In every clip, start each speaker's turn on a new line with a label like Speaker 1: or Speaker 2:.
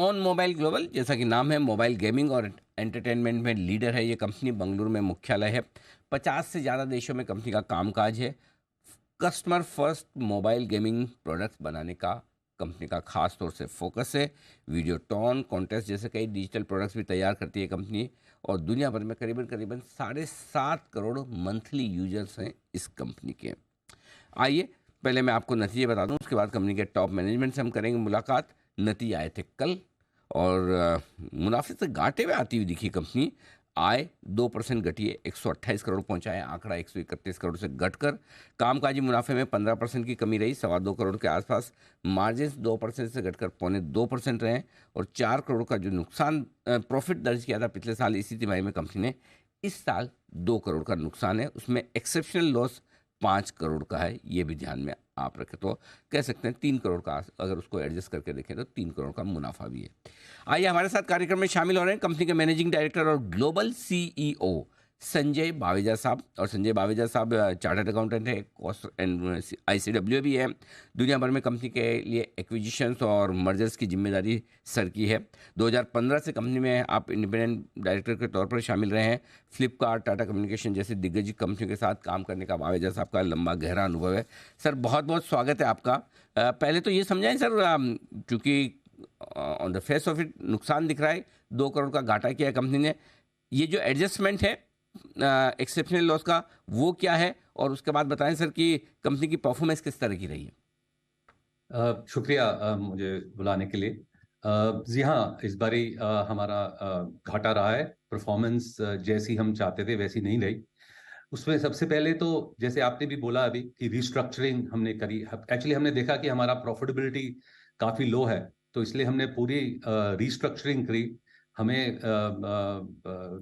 Speaker 1: On mobile global, जैसा कि नाम है, मोबाइल गेमिंग और एंटरटेनमेंट में लीडर है ये कंपनी। बंगलुरु में मुख्यालय है। 50 से ज़्यादा देशों में कंपनी का कामकाज है। Customer first mobile gaming products बनाने का कंपनी का खास तौर से फोकस है। वीडियोटॉन, कॉन्टेस्ट जैसे कई डिजिटल प्रोडक्ट्स भी तैयार करती है कंपनी। और दुनिया भर में करीबन करीबन 7.5 करोड़ मंथली यूजर्स हैं इस कंपनी के। आइए पहले मैं आपको नतीजे बता दूं, उसके बाद कंपनी के टॉप मैनेजमेंट से हम करेंगे मुलाकात। नतीजे आए थे कल और मुनाफे से घाटे में आती हुई दिखी कंपनी। आय 2% घटी है, 128 करोड़ पहुंचा है आंकड़ा, 131 करोड़ से घटकर। कामकाजी मुनाफे में 15% की कमी रही, 2.25 करोड़ के आसपास। मार्जिन 2% से घटकर 0.25% रहे। और 4 करोड़ का जो नुकसान प्रॉफिट दर्ज किया था पिछले साल इसी तिमाही में कंपनी ने, इस साल 2 करोड़ का नुकसान है। उसमें एक्सेप्शनल लॉस 5 करोड़ का है, ये भी ध्यान में आप रखें तो कह सकते हैं 3 करोड़ का, अगर उसको एडजस्ट करके देखें तो 3 करोड़ का मुनाफा भी है। आइए हमारे साथ कार्यक्रम में शामिल हो रहे हैं कंपनी के मैनेजिंग डायरेक्टर और ग्लोबल सीईओ संजय बावेजा साहब। और संजय बावेजा साहब चार्टर्ड अकाउंटेंट है, कॉस्ट एंड आईसीडब्ल्यू भी है। दुनिया भर में कंपनी के लिए एक्विजिशंस और मर्जर्स की जिम्मेदारी सर की है। 2015 से कंपनी में आप इंडिपेंडेंट डायरेक्टर के तौर पर शामिल रहे हैं। फ्लिपकार्ट, टाटा कम्युनिकेशन जैसे दिग्गज कंपनियों के साथ काम करने का बावेजा साहब का लंबा गहरा अनुभव है। सर बहुत बहुत स्वागत है आपका। पहले तो ये समझाएं सर, क्योंकि on the face of it नुकसान दिख रहा है, 2 करोड़ का घाटा किया है कंपनी ने। ये जो एडजस्टमेंट है एक्सेप्शनल लॉस का, वो क्या है? और उसके बाद बताएं सर कि कंपनी की परफॉर्मेंस किस तरह की रही है।
Speaker 2: शुक्रिया मुझे बुलाने के लिए। जी हाँ, इस बारी हमारा घाटा रहा है। परफॉर्मेंस जैसी हम चाहते थे वैसी नहीं रही। उसमें सबसे पहले तो जैसे आपने भी बोला अभी कि रिस्ट्रक्चरिंग हमने करी। एक्चुअली हमने देखा कि हमारा प्रॉफिटेबिलिटी काफ़ी लो है, तो इसलिए हमने पूरी रिस्ट्रक्चरिंग करी। हमें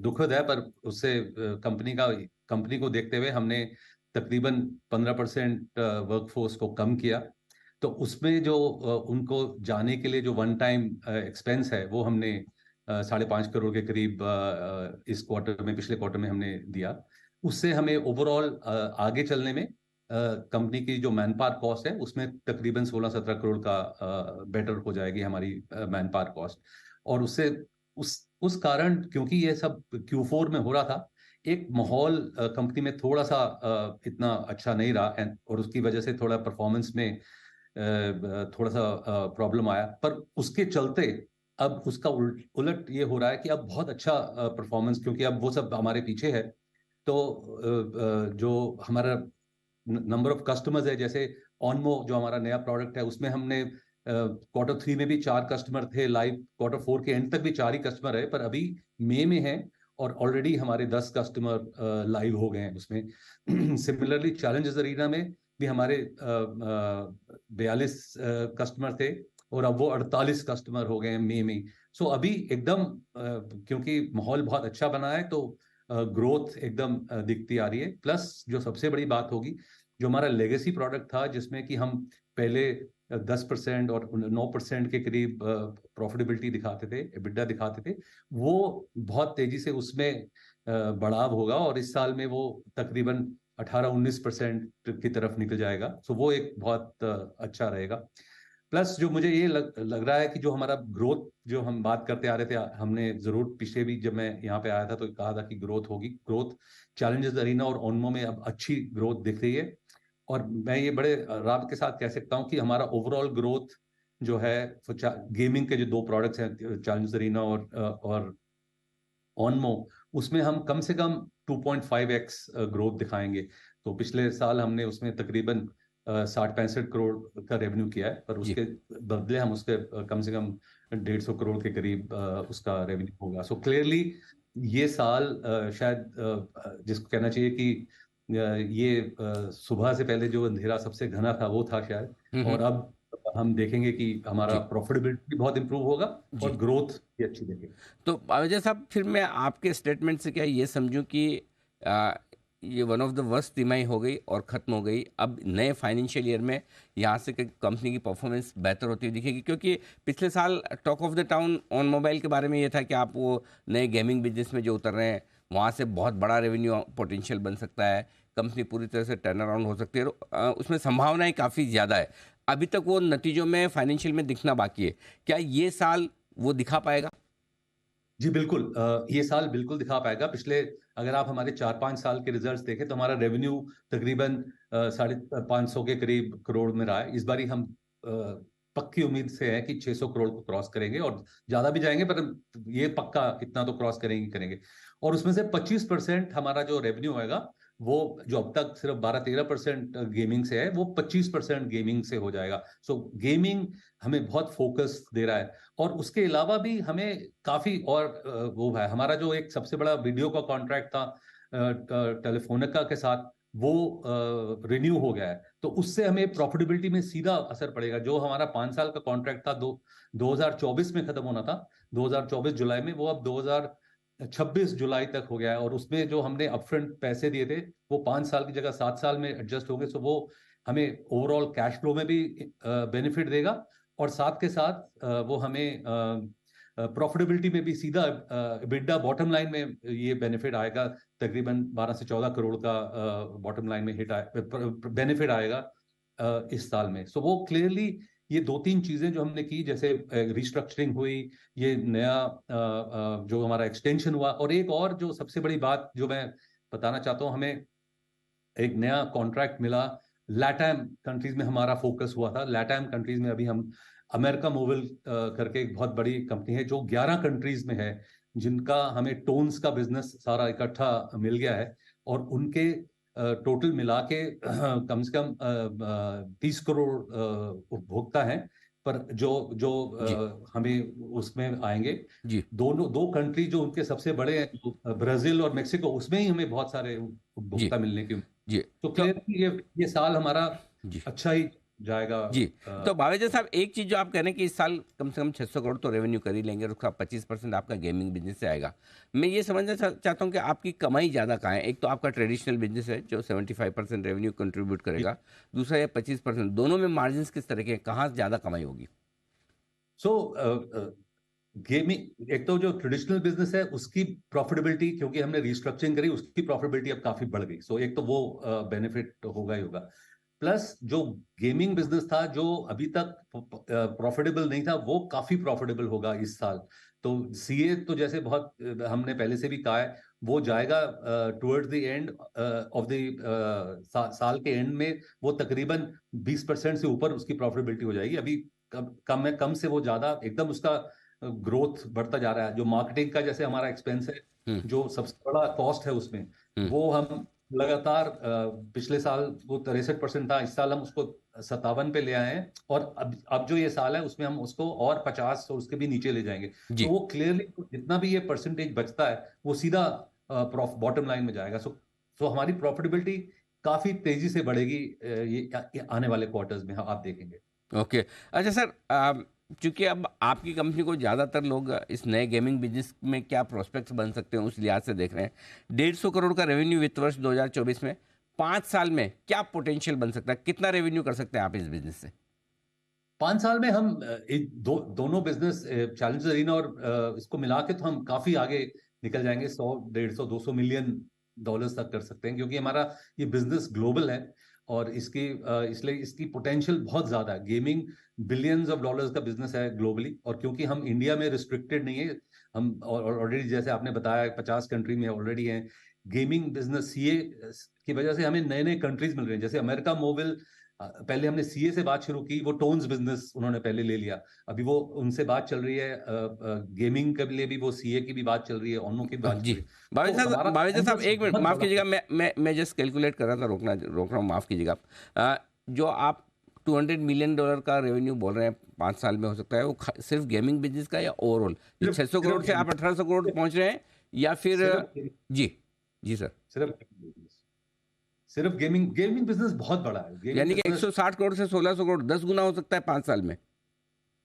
Speaker 2: दुखद है, पर उससे कंपनी को देखते हुए हमने तकरीबन 15% वर्कफोर्स को कम किया। तो उसमें जो उनको जाने के लिए जो वन टाइम एक्सपेंस है वो हमने 5.5 करोड़ के करीब इस क्वार्टर में, पिछले क्वार्टर में हमने दिया। उससे हमें ओवरऑल आगे चलने में कंपनी की जो मैन पावर कॉस्ट है उसमें तकरीबन 16-17 करोड़ का बेटर हो जाएगी हमारी मैन पावर कॉस्ट। और उससे उस कारण, क्योंकि ये सब Q4 में हो रहा था, एक माहौल कंपनी में थोड़ा सा इतना अच्छा नहीं रहा, और उसकी वजह से थोड़ा परफॉर्मेंस में थोड़ा सा प्रॉब्लम आया। पर उसके चलते अब उसका उलट ये हो रहा है कि अब बहुत अच्छा परफॉर्मेंस, क्योंकि अब वो सब हमारे पीछे है। तो जो हमारा नंबर ऑफ कस्टमर्स है, जैसे ऑनमो जो हमारा नया प्रोडक्ट है, उसमें हमने Q3 में भी 4 कस्टमर थे लाइव, Q4 के एंड तक भी 4 ही कस्टमर है, पर अभी मई में है और ऑलरेडी हमारे 10 कस्टमर लाइव हो गए हैं उसमें। सिमिलरली चैलेंजेस अरीना में भी हमारे 42 कस्टमर थे और अब वो 48 कस्टमर हो गए हैं मई में। सो अभी एकदम क्योंकि माहौल बहुत अच्छा बना है, तो ग्रोथ एकदम दिखती आ रही है। प्लस जो सबसे बड़ी बात होगी, जो हमारा लेगेसी प्रोडक्ट था जिसमें कि हम पहले 10% और 9% के करीब प्रॉफिटेबिलिटी दिखाते थे, EBITDA दिखाते थे, वो बहुत तेजी से उसमें बढ़ाव होगा और इस साल में वो तकरीबन 18-19% की तरफ निकल जाएगा। सो वो एक बहुत अच्छा रहेगा। प्लस जो मुझे ये लग रहा है कि जो हमारा ग्रोथ, जो हम बात करते आ रहे थे, हमने जरूर पीछे भी जब मैं यहाँ पे आया था तो कहा था कि ग्रोथ होगी। ग्रोथ चैलेंजेस अरीना और ऑनमो में अब अच्छी ग्रोथ दिख रही है। और मैं ये बड़े राब के साथ कह सकता हूँ कि हमारा ओवरऑल ग्रोथ जो है, गेमिंग के जो 2 प्रोडक्ट्स हैं, चैलेंजेस अरीना और ऑनमो, उसमें हम कम से कम 2.5x ग्रोथ दिखाएंगे। तो पिछले साल हमने उसमें तकरीबन 60-65 करोड़ का रेवेन्यू किया है, पर
Speaker 1: जी।
Speaker 2: उसके बदले हम उसके कम से कम 150 करोड़ के करीब उसका रेवेन्यू होगा। सो क्लियरली ये साल शायद जिसको कहना चाहिए कि ये सुबह से पहले जो अंधेरा सबसे घना था वो था शायद। और अब हम देखेंगे कि हमारा
Speaker 1: जी।
Speaker 2: प्रॉफिटेबिलिटी भी बहुत इंप्रूव होगा
Speaker 1: जी।
Speaker 2: और ग्रोथ भी अच्छी देखेंगे।
Speaker 1: तो बावजा साहब, फिर मैं आपके स्टेटमेंट से क्या ये समझूं कि आ, ये वन ऑफ द वर्स्ट तिमाही हो गई और ख़त्म हो गई, अब नए फाइनेंशियल ईयर में यहाँ से कंपनी की परफॉर्मेंस बेहतर होती हुई दिखेगी? क्योंकि पिछले साल talk of the town on mobile के बारे में ये था कि आप वो नए गेमिंग बिजनेस में जो उतर रहे हैं वहाँ से बहुत बड़ा रेवेन्यू पोटेंशियल बन सकता है, कंपनी पूरी तरह से टर्न अराउंड हो सकती है, उसमें संभावनाएं काफ़ी ज़्यादा है। अभी तक वो नतीजों में फाइनेंशियल में दिखना बाकी है। क्या ये साल
Speaker 2: वो
Speaker 1: दिखा पाएगा?
Speaker 2: जी बिल्कुल, ये साल बिल्कुल दिखा पाएगा। पिछले अगर आप हमारे 4-5 साल के रिजल्ट्स देखें तो हमारा रेवेन्यू तकरीबन 550 के करीब करोड़ में रहा है। इस बारी हम पक्की उम्मीद से है कि 600 करोड़ को क्रॉस करेंगे और ज्यादा भी जाएंगे, पर ये पक्का इतना तो क्रॉस करेंगे। और उसमें से 25% हमारा जो रेवेन्यू आएगा, वो जो अब तक सिर्फ 12-13% गेमिंग से है, वो 25% गेमिंग से हो जाएगा। सो गेमिंग हमें बहुत फोकस दे रहा है। और उसके अलावा भी हमें काफी और वो है, हमारा जो एक सबसे बड़ा वीडियो का कॉन्ट्रैक्ट था टेलीफोनिका के साथ, वो रिन्यू हो गया है। तो उससे हमें प्रॉफिटेबिलिटी में सीधा असर पड़ेगा। जो हमारा 5 साल का कॉन्ट्रैक्ट था, 2024 में खत्म होना था, 2024 जुलाई में, वो अब 2026 जुलाई तक हो गया है। और उसमें जो हमने अपफ्रंट पैसे दिए थे, वो 5 साल की जगह 7 साल में एडजस्ट हो गए। सो वो हमें ओवरऑल कैश फ्लो में भी बेनिफिट देगा, और साथ के साथ वो हमें प्रॉफिटेबिलिटी में भी सीधा बिड्डा बॉटम लाइन में ये बेनिफिट आएगा। तकरीबन 12 से 14 करोड़ का बॉटम लाइन में बेनिफिट आएगा इस साल में। सो वो क्लियरली ये 2-3 चीजें जो हमने की, जैसे रिस्ट्रक्चरिंग हुई, ये नया जो हमारा एक्सटेंशन हुआ, और एक और जो सबसे बड़ी बात जो मैं बताना चाहता हूँ, हमें एक नया कॉन्ट्रैक्ट मिला। लैटाम कंट्रीज में हमारा फोकस हुआ था। लैटाम कंट्रीज में अभी हम अमेरिका मोबाइल करके एक बहुत बड़ी कंपनी है जो 11 कंट्रीज में है, जिनका हमें टोन्स का बिजनेस सारा इकट्ठा मिल गया है। और उनके टोटल मिला के कम से कम 30 करोड़ उपभोक्ता हैं। पर जो जो
Speaker 1: जी,
Speaker 2: हमें उसमें आएंगे,
Speaker 1: जी,
Speaker 2: दोनों दो कंट्री जो उनके सबसे बड़े हैं, ब्राजील और मेक्सिको, उसमें ही हमें बहुत सारे
Speaker 1: जी,
Speaker 2: उपभोक्ता मिलने की।
Speaker 1: जी।
Speaker 2: तो
Speaker 1: तो
Speaker 2: क्लियरली ये साल हमारा
Speaker 1: जी,
Speaker 2: अच्छा ही जाएगा।
Speaker 1: जी। तो बावेजा साहब, एक चीज़ जो आप कह रहे हैं कि इस साल कम से कम 600 करोड़ तो रेवेन्यू कर ही लेंगे और उसका 25% आपका गेमिंग बिजनेस से आएगा। मैं ये समझना चाहता हूँ कि आपकी कमाई ज़्यादा कहाँ है? एक तो आपका ट्रेडिशनल बिजनेस है जो 75% रेवेन्यू कंट्रीब्यूट करेगा, दूसरा ये 25%, दोनों में मार्जिन किस तरह के हैं? कहाँ ज़्यादा कमाई होगी?
Speaker 2: सो गेमिंग, एक तो जो ट्रेडिशनल बिजनेस है उसकी प्रॉफिटेबिलिटी, क्योंकि हमने रिस्ट्रक्चरिंग करी, उसकी प्रॉफिटेबिलिटी अब काफी बढ़ गई। सो एक तो वो बेनिफिट होगा ही होगा। प्लस जो गेमिंग बिजनेस था, जो अभी तक प्रॉफिटेबल नहीं था, वो काफी प्रॉफिटेबल होगा इस साल। तो सीए तो जैसे बहुत हमने पहले से भी कहा है, वो जाएगा towards the end of the साल के एंड में, वो तकरीबन 20% से ऊपर उसकी प्रॉफिटेबिलिटी हो जाएगी। अभी कम है, कम से वो ज्यादा एकदम उसका ग्रोथ बढ़ता जा रहा है। जो मार्केटिंग का जैसे हमारा एक्सपेंस है,
Speaker 1: हुँ,
Speaker 2: जो सबसे बड़ा कॉस्ट है उसमें,
Speaker 1: हुँ।
Speaker 2: वो हम लगातार पिछले साल वो 63% था, इस साल हम उसको 57 पे ले आए हैं। और अब जो ये साल है उसमें हम उसको और 50 और उसके भी नीचे ले जाएंगे। तो
Speaker 1: जी।
Speaker 2: वो क्लियरली जितना भी ये परसेंटेज बचता है, वो सीधा बॉटम लाइन में जाएगा। सो हमारी प्रॉफिटेबिलिटी काफी तेजी से बढ़ेगी ये आने वाले क्वार्टर्स में, हाँ, आप देखेंगे।
Speaker 1: ओके। अच्छा सर, चूँकि अब आपकी कंपनी को ज़्यादातर लोग इस नए गेमिंग बिज़नेस में क्या प्रोस्पेक्ट्स बन सकते हैं, उस लिहाज से देख रहे हैं। 150 करोड़ का रेवेन्यू वित्त वर्ष 2024 में, 5 साल में क्या पोटेंशियल बन सकता है? कितना रेवेन्यू कर सकते हैं आप इस बिज़नेस से?
Speaker 2: 5 साल में हम दोनों बिजनेस चैलेंज अरीना और इसको मिला के तो हम काफी आगे निकल जाएंगे। 100, 150, 200 मिलियन डॉलर्स तक कर सकते हैं, क्योंकि हमारा ये बिजनेस ग्लोबल है। और इसलिए इसकी पोटेंशियल बहुत ज्यादा है। गेमिंग बिलियंस ऑफ डॉलर्स का बिजनेस है ग्लोबली, और क्योंकि हम इंडिया में रिस्ट्रिक्टेड नहीं है, हम ऑलरेडी जैसे आपने बताया 50 कंट्री में ऑलरेडी हैं। गेमिंग बिजनेस सीए की वजह से हमें नए नए कंट्रीज मिल रहे हैं। जैसे अमेरिका मोबाइल, पहले हमने सीए से बात शुरू की, वो टोन्स बिजनेस उन्होंने पहले ले लिया। अभी वो उनसे बात चल रही है, गेमिंग के लिए भी वो सीए की भी बात चल रही है, ओनो की भी बात चल
Speaker 1: जी।
Speaker 2: रही है। तो हमारा
Speaker 1: बावेजा साहब,
Speaker 2: कैनवस
Speaker 1: एक मिनट
Speaker 2: बहुत
Speaker 1: माफ़
Speaker 2: बड़ा
Speaker 1: कीजिएगा,
Speaker 2: है।
Speaker 1: मैं जस्ट कैलकुलेट कर रहा था, रोक रहा हूँ, माफ़ कीजिएगा। जो आप $200 मिलियन का रेवेन्यू बोल रहे हैं 5 साल में हो सकता है, वो सिर्फ गेमिंग बिजनेस का या ओवरऑल? ये
Speaker 2: सिर्फ
Speaker 1: 600 करोड़
Speaker 2: सिर्फ
Speaker 1: से आप 1800 करोड़ पहुंच रहे हैं, या फिर?
Speaker 2: सिर्फ
Speaker 1: जी, जी सर।
Speaker 2: सिर्फ सिर्फ गेमिंग गेमिंग बिजनेस बहुत बड़ा है। गेमिंग
Speaker 1: यानी कि
Speaker 2: बिजनेस,
Speaker 1: 160 करोड़ से 1600 करोड़ 10 गुना हो सकता है 5 साल में?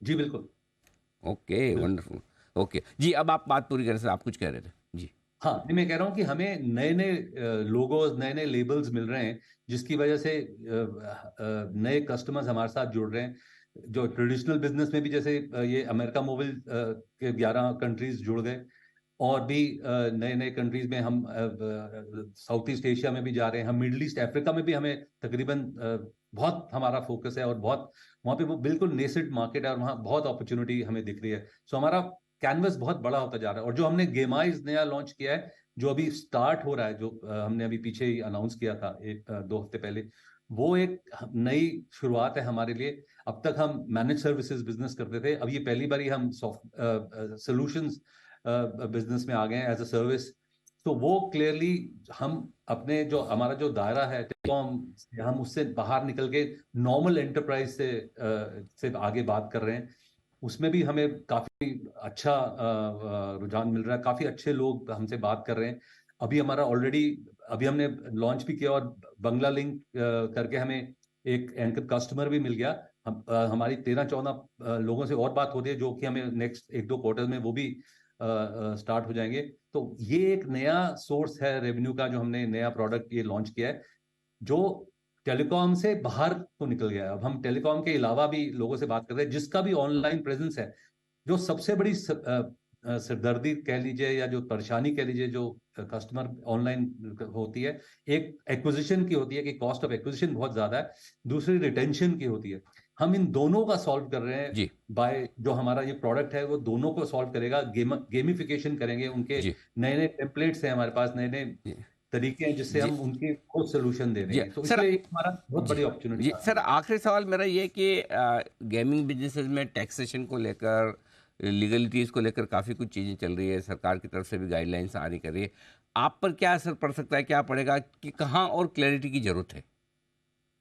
Speaker 2: जी बिल्कुल,
Speaker 1: ओके,
Speaker 2: बिल्कुल।
Speaker 1: वंडरफुल। ओके जी, अब आप बात पूरी करें सर, आप कुछ कह रहे थे। जी।
Speaker 2: हाँ, नहीं, मैं कह रहा हूँ कि हमें नए नए लोगोज, नए नए लेबल्स मिल रहे हैं, जिसकी वजह से नए कस्टमर्स हमारे साथ जुड़ रहे हैं। जो ट्रेडिशनल बिजनेस में भी, जैसे ये अमेरिका मोबाइल के 11 कंट्रीज जुड़ गए। और भी नए नए कंट्रीज में हम साउथ ईस्ट एशिया में भी जा रहे हैं, हम मिडल ईस्ट अफ्रीका में भी हमें तकरीबन बहुत हमारा फोकस है, और बहुत वहाँ पे वो बिल्कुल नेसेंट मार्केट है और वहाँ बहुत अपॉर्चुनिटी हमें दिख रही है। सो हमारा कैनवस बहुत बड़ा होता जा रहा है। और जो हमने गेमाइज नया लॉन्च किया है, जो अभी स्टार्ट हो रहा है, जो हमने अभी पीछे ही अनाउंस किया था 2 हफ्ते पहले, वो एक नई शुरुआत है हमारे लिए। अब तक हम मैनेज सर्विसेज बिजनेस करते थे, अब ये पहली बार हम सॉफ्ट सॉल्यूशंस बिजनेस में आ गए हैं एज अ सर्विस। तो वो क्लियरली हम अपने जो हमारा जो दायरा है टेलीकॉम, हम उससे बाहर निकल के नॉर्मल एंटरप्राइज से आगे बात कर रहे हैं। उसमें भी हमें काफी अच्छा रुझान मिल रहा है, काफी अच्छे लोग हमसे बात कर रहे हैं। अभी हमारा ऑलरेडी अभी हमने लॉन्च भी किया, और बंगला लिंक करके हमें एक एंकर कस्टमर भी मिल गया। हमारी 13-14 लोगों से और बात हो रही है, जो कि हमें नेक्स्ट 1-2 क्वार्टर में वो भी स्टार्ट हो जाएंगे। तो ये एक नया सोर्स है रेवेन्यू का, जो हमने नया प्रोडक्ट ये लॉन्च किया है, जो टेलीकॉम से बाहर तो निकल गया है। अब हम टेलीकॉम के अलावा भी लोगों से बात कर रहे हैं, जिसका भी ऑनलाइन प्रेजेंस है। जो सबसे बड़ी सिरदर्दी कह लीजिए, या जो परेशानी कह लीजिए, जो कस्टमर ऑनलाइन होती है, एक एक्विजिशन की होती है कि कॉस्ट ऑफ एक्विजिशन बहुत ज्यादा है, दूसरी रिटेंशन की होती है। हम इन दोनों का सॉल्व कर रहे हैं
Speaker 1: जी
Speaker 2: बाय जो हमारा ये प्रोडक्ट है, वो दोनों को सॉल्व करेगा। गेमिफिकेशन करेंगे, उनके
Speaker 1: जी
Speaker 2: नए नए टेम्पलेट्स हैं हमारे पास, नए नए
Speaker 1: जी
Speaker 2: तरीके हैं जिससे
Speaker 1: जी
Speaker 2: हम उनके खुद सोल्यूशन दे
Speaker 1: जी
Speaker 2: देंगे। तो
Speaker 1: सर।
Speaker 2: इसलिए एक हमारा बहुत
Speaker 1: जी
Speaker 2: बड़ी अपॉर्चुनिटी
Speaker 1: जी
Speaker 2: आ रही
Speaker 1: सर,
Speaker 2: है।
Speaker 1: आखिरी सवाल मेरा ये कि गेमिंग बिजनेसेस में टैक्सेशन को लेकर, लीगलिटीज़ को लेकर काफ़ी कुछ चीज़ें चल रही है, सरकार की तरफ से भी गाइडलाइंस आ रही कर रही है। आप पर क्या असर पड़ सकता है, क्या पड़ेगा, कि कहाँ और क्लैरिटी की ज़रूरत है?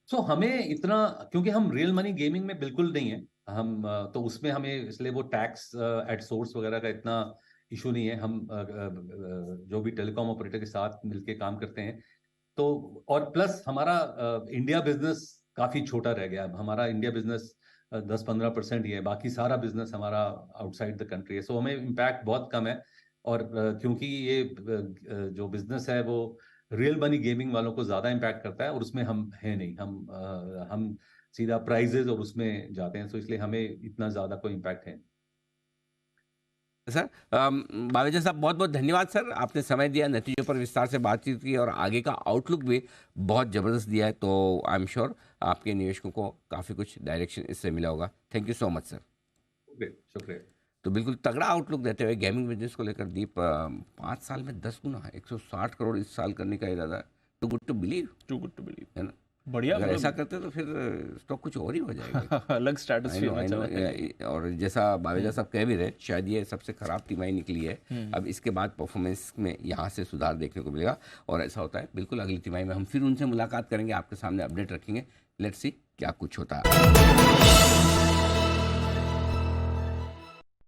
Speaker 2: सो हमें इतना, क्योंकि हम रियल मनी गेमिंग में बिल्कुल नहीं है, हम तो उसमें हमें इसलिए वो टैक्स एट सोर्स वगैरह का इतना इशू नहीं है। हम जो भी टेलीकॉम ऑपरेटर के साथ मिलके काम करते हैं। तो और प्लस हमारा इंडिया बिजनेस काफी छोटा रह गया। अब हमारा इंडिया बिजनेस 10-15% ही है, बाकी सारा बिजनेस हमारा आउटसाइड द कंट्री है। सो हमें इम्पैक्ट बहुत कम है। और क्योंकि ये जो बिजनेस है वो रियल मनी गेमिंग वालों को ज्यादा इम्पैक्ट करता है, और उसमें हम है नहीं, हम सीधा प्राइजेस और उसमें जाते हैं। तो इसलिए हमें इतना ज्यादा कोई इम्पैक्ट है नहीं।
Speaker 1: सर, बावेजा साहब, बहुत बहुत धन्यवाद सर, आपने समय दिया, नतीजों पर विस्तार से बातचीत की और आगे का आउटलुक भी बहुत ज़बरदस्त दिया है। तो आई एम श्योर आपके निवेशकों को काफ़ी कुछ डायरेक्शन इससे मिला होगा। Thank you so much sir.
Speaker 2: शुक्रिया।
Speaker 1: तो बिल्कुल तगड़ा आउटलुक देते हुए गेमिंग बिजनेस को लेकर दीप, 5 साल में 10 गुना, 160 करोड़ इस साल करने का इरादा है। Too good to believe,
Speaker 3: too good to believe.
Speaker 1: है ना?
Speaker 3: बढ़िया,
Speaker 1: अगर
Speaker 3: मतलब
Speaker 1: ऐसा करते तो फिर स्टॉक कुछ और ही हो जाएगा।
Speaker 3: अलग स्ट्रैटोस्फीयर में
Speaker 1: आई नो।
Speaker 3: चला है।
Speaker 1: और जैसा बावेजा साहब कह भी रहे, शायद ये सबसे खराब तिमाही निकली है। अब इसके बाद परफॉर्मेंस में यहाँ से सुधार देखने को मिलेगा, और ऐसा होता है बिल्कुल अगली तिमाही में हम फिर उनसे मुलाकात करेंगे, आपके सामने अपडेट रखेंगे। लेट्स सी क्या कुछ होता है।